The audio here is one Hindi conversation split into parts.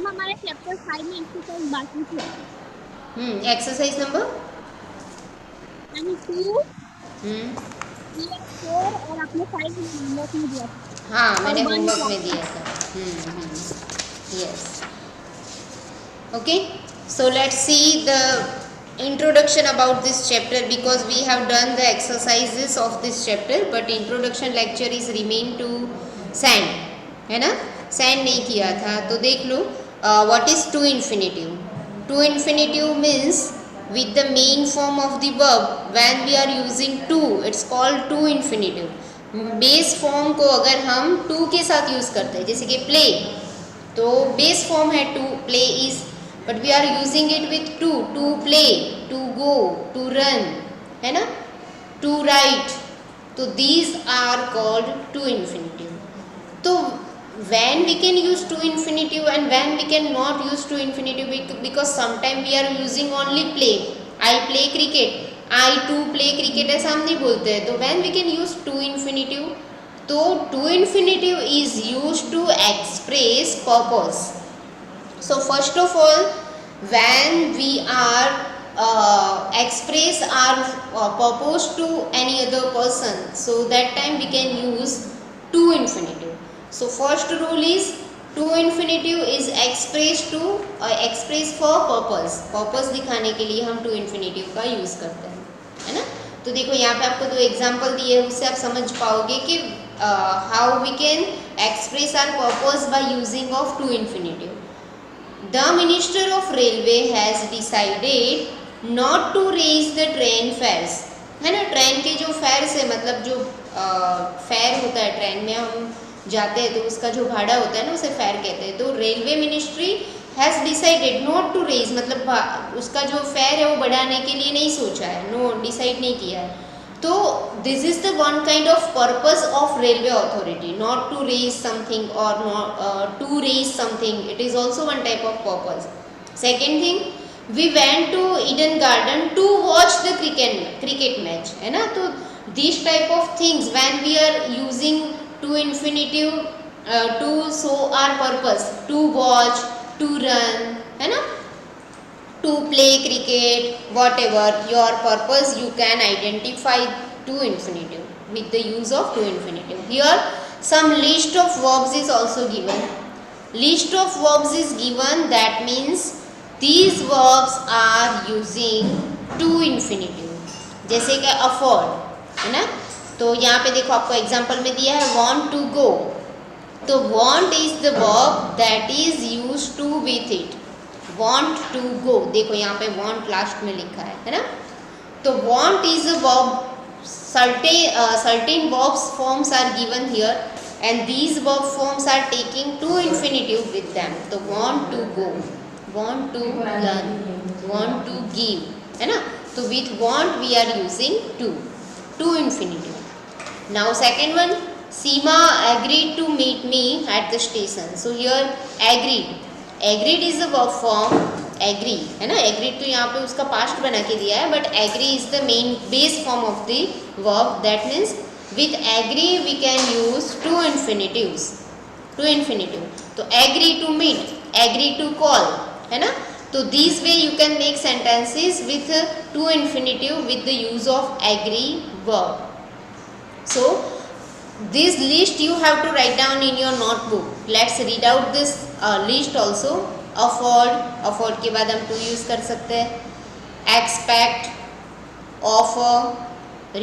मैम हमारे चैप्टर 5 में एक्सरसाइज बाकी थी। एक्सरसाइज नंबर यानी 2, हम्म 3 और 4 और आपने 5 होमवर्क में दिया था हाँ, और मैंने 1 होमवर्क क्लास में में। दिया था। Yes, okay. So let's see the introduction about this chapter, because we have done the exercises of this chapter, but introduction lecture is remain to sand, है ना? sand नहीं किया था, तो देख लो what is to infinitive. To infinitive means with the main form of the verb when we are using to, it's called to infinitive. Base form को अगर हम टू के साथ यूज करते हैं, जैसे कि प्ले, तो बेस फॉर्म है to, play is, but we are using it with to play, to go, to run, है ना, टू राइट, तो these are called to infinitive. तो when we can use to infinitive and when we can not use to infinitive, because sometime we are using only play. I play cricket, I too play cricket, ऐसा हम नहीं बोलते हैं. तो when we can use to infinitive, तो to infinitive is used to express purpose. So first of all, when we are express our purpose to any other person, so that time we can use to infinitive. So first rule is to infinitive is express to express for purpose. Purpose दिखाने के लिए हम to infinitive का use करते हैं, है ना. तो देखो यहाँ पे आपको दो एग्जाम्पल दिए, उससे आप समझ पाओगे कि how we can express our purpose by using of to infinitive. The Minister of Railway has decided not to raise the train fares. है ना, ट्रेन के जो फेयर्स है, मतलब जो फेयर होता है ट्रेन में हम जाते हैं तो उसका जो भाड़ा होता है ना, उसे फेयर कहते हैं. तो railway ministry has decided not to raise, मतलब उसका जो फेयर है वो बढ़ाने के लिए नहीं सोचा है, नो डिसाइड नहीं किया है. तो this is the one kind of purpose of railway authority, not to raise something और to raise something, it is also one type of purpose. Second thing, we went to Eden Garden to watch the cricket match, है ना. तो this type of things when we are using to infinitive to show our purpose, to watch, to run, है ना, to play cricket, whatever your purpose, you can identify to infinitive with the use of to infinitive. Here some list of verbs is also given. List of verbs is given, that means these verbs are using to infinitive. जैसे कि afford, है ना. तो यहाँ पे देखो आपको एग्जाम्पल में दिया है want to go. तो want is the verb that is used to with it. want to go, देखो यहाँ पे want लास्ट में लिखा है ना. तो want is a verb, certain verbs forms are given here and these verb forms are taking to infinitive with them. तो want to go, want to learn, want to give, है ना. तो with want we are using to infinitive. Now second one, Seema agreed to meet me at the station. So here agreed, agreed is a verb form, agree, है ना. एग्रीड तो यहाँ पे उसका पास्ट बना के दिया है, but agree is the main base form of the verb. That means with agree we can use to infinitives, to infinitive. तो agree to meet, agree to call, है ना. तो this way you can make sentences with to infinitive with the use of agree verb. So this list you have to write down in your notebook. Let's read out this list also. Afford, afford के बाद हम to use कर सकते हैं. Expect, offer,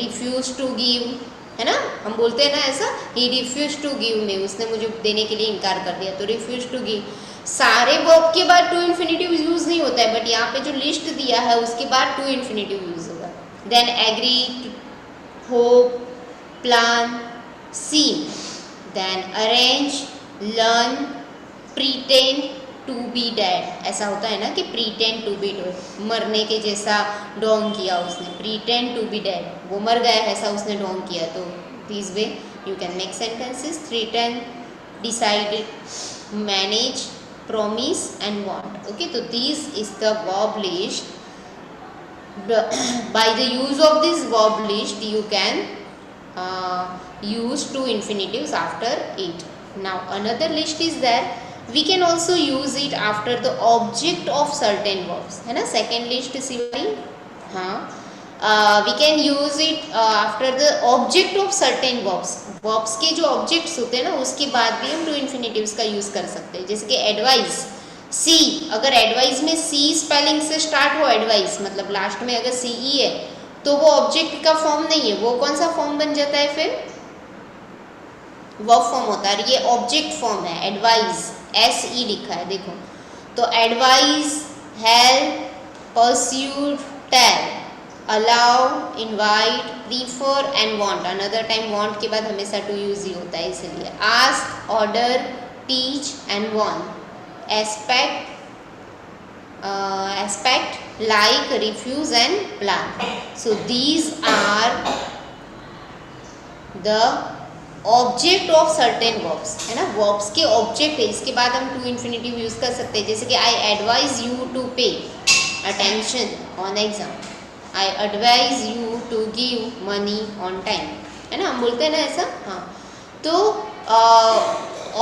refuse to give, है ना. हम बोलते हैं ना ऐसा, he refused to give me, उसने मुझे देने के लिए इनकार कर दिया, तो refuse to give. सारे वर्ब के बाद to infinitive यूज नहीं होता है, बट यहाँ पे जो लिस्ट दिया है उसके बाद to infinitive यूज होगा. Then agree, hope, plan, seem, then arrange, learn, pretend to be dead. ऐसा होता है ना कि pretend to be dead, मरने के जैसा ढोंग किया उसने, pretend to be dead, वो मर गया ऐसा उसने ढोंग किया. तो this way you can make sentences. Threaten, decide, manage, promise and want. Okay, so this is the verb list. By the use of this verb list you can use to infinitives after it. Now another list is there we can also use it after the object of certain verbs, है ना. Second list Shivani. हाँ, we can use it after the object of certain verbs. Verbs के जो ऑब्जेक्ट्स होते हैं ना उसके बाद भी हम टू इन्फिनेटिव्स का यूज कर सकते हैं. जैसे कि एडवाइस, सी, अगर एडवाइस में सी स्पेलिंग से स्टार्ट हो, एडवाइस मतलब लास्ट में अगर सी ई है तो वो ऑब्जेक्ट का फॉर्म नहीं है, वो कौन सा फॉर्म बन जाता है फिर, वर्ब फॉर्म होता है. ये ऑब्जेक्ट फॉर्म है एडवाइस, एस ई लिखा है देखो. तो advise, help, persuade, tell, allow, invite, prefer and want. Another time want के बाद हमेशा टू यूज ही होता है इसलिए. Ask, order, teach and warn. expect, like, refuse and plan. So these are the object of certain verbs, है ना. verbs के object है, इसके बाद हम टू इन्फिनेटिव यूज कर सकते हैं. जैसे कि I advise you to pay attention on exam. I advise you to give money on time, है ना. हम बोलते हैं ना ऐसा. हाँ, तो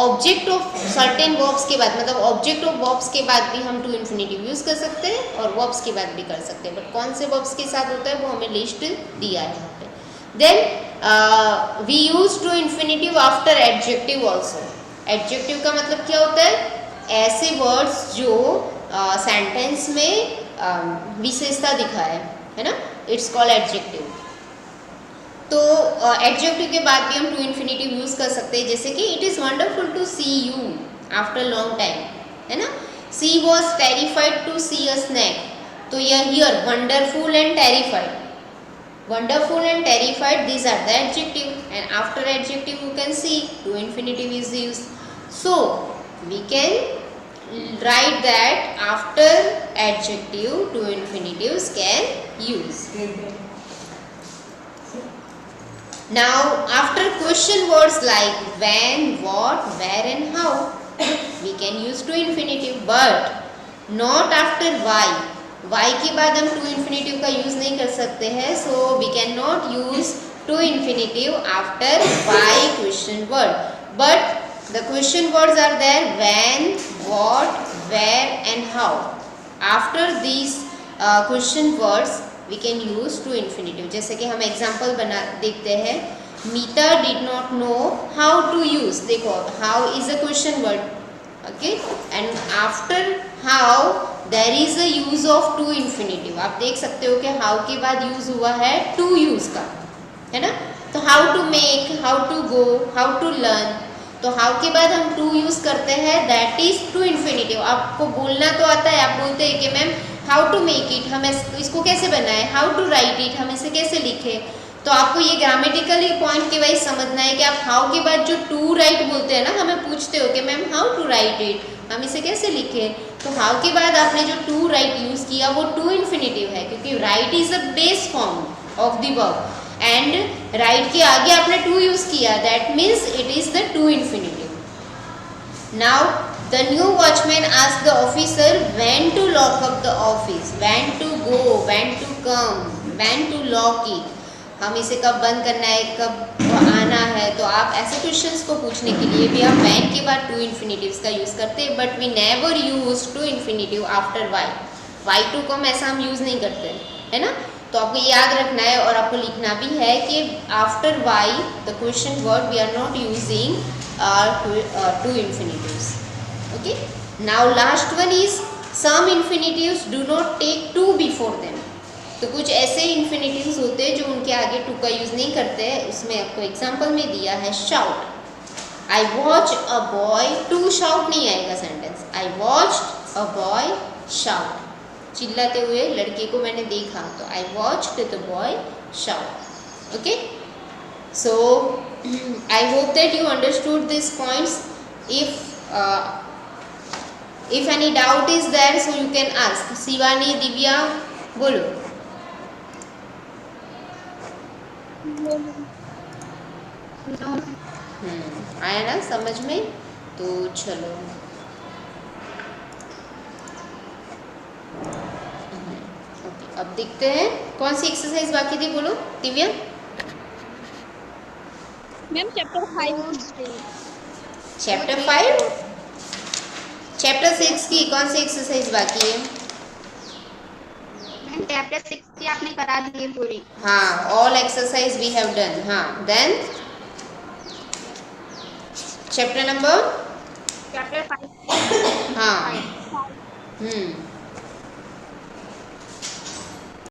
ऑब्जेक्ट ऑफ सर्टेन वर्ब्स के बाद मतलब ऑब्जेक्ट ऑफ वर्ब्स के बाद भी हम टू इन्फिनेटिव यूज कर सकते हैं और वर्ब्स के बाद भी कर सकते हैं. बट कौन से वर्ब्स के साथ होता है वो हमें लिस्ट दिया है यहाँ पे. Then we use to infinitive after adjective also. Adjective का मतलब क्या होता है, ऐसे वर्ड्स जो सेंटेंस में विशेषता दिखाए, है ना. It's called adjective. तो एडजेक्टिव के बाद भी हम टू इन्फिनेटिव यूज कर सकते हैं. जैसे कि it is wonderful to see you after long time, है ना. She was terrified to see a snake. तो यह here wonderful and terrified, wonderful and terrified, these are the adjective, and after adjective you can see to infinitive is used. So we can write that after adjective to infinitives can use. Now after question words like when, what, where and how we can use to infinitive, but not after why. Why के बाद हम टू इन्फिनेटिव का यूज नहीं कर सकते हैं. So we can not use to infinitive after why question word, but the question words are there when, what, where and how. After this question words we can use to infinitive. जैसे कि हम एग्जाम्पल बना देखते हैं. Meeta did not know how to use. देखो how is a question word, okay, and after how there is a use of to infinitive. आप देख सकते हो कि हाउ के बाद यूज हुआ है टू यूज का, है ना. तो how to make, how to go, how to learn. तो हाउ के बाद हम टू यूज करते हैं, दैट इज टू इन्फिनेटिव. आपको बोलना तो आता है, आप बोलते हैं कि ma'am how to make it, हम इसको कैसे बनाए, हाउ टू राइट इट, हम इसे कैसे लिखे. तो आपको ये ग्रामेटिकली पॉइंट के वाइज समझना है कि आप हाउ के बाद जो टू राइट बोलते हैं ना, हमें पूछते हो कि ma'am how to write it, हम इसे कैसे लिखें. तो हाउ के बाद आपने जो टू राइट यूज किया वो टू इन्फिनेटिव है, क्योंकि write is the base form of the verb and write के आगे आपने टू यूज किया, that means it is the to infinitive. Now the new watchman asked the officer when to lock up the office, when to go, when to come, when to lock it. हम इसे कब बंद करना है, कब आना है. तो आप ऐसे क्वेश्चंस को पूछने के लिए भी हम व्हेन के बाद टू इन्फिनेटिव्स का यूज़ करते हैं, but we never use to infinitive after why. Why to come ऐसा हम यूज़ नहीं करते, है ना. तो आपको याद रखना है और आपको लिखना भी है कि after why the question word we are not using to infinitives. Okay. Now last one is some infinitives do not take to before them. तो कुछ ऐसे इन्फिनेटिव्स होते हैं जो उनके आगे टू का यूज़ नहीं करते हैं. उसमें आपको एग्जांपल में दिया है shout. I watch a boy to shout नहीं आएगा sentence. I watched a boy shout, चिल्लाते हुए लड़के को मैंने देखा, तो I watched the boy shout. Okay. So I hope that you understood this points. If any doubt is there so you can ask. Shivani, Divya, बोलो. आया ना समझ में. तो चलो ओके, अब देखते हैं कौन सी एक्सरसाइज बाकी थी. बोलो Divya. Ma'am chapter 5. Chapter 5 chapter 6 की कौन सी एक्सरसाइज बाकी है? चैप्टर 6 की आपने करा दी है पूरी। हाँ, all exercise we have done. हाँ, देन चैप्टर नंबर चैप्टर 5। हाँ 5। हम्म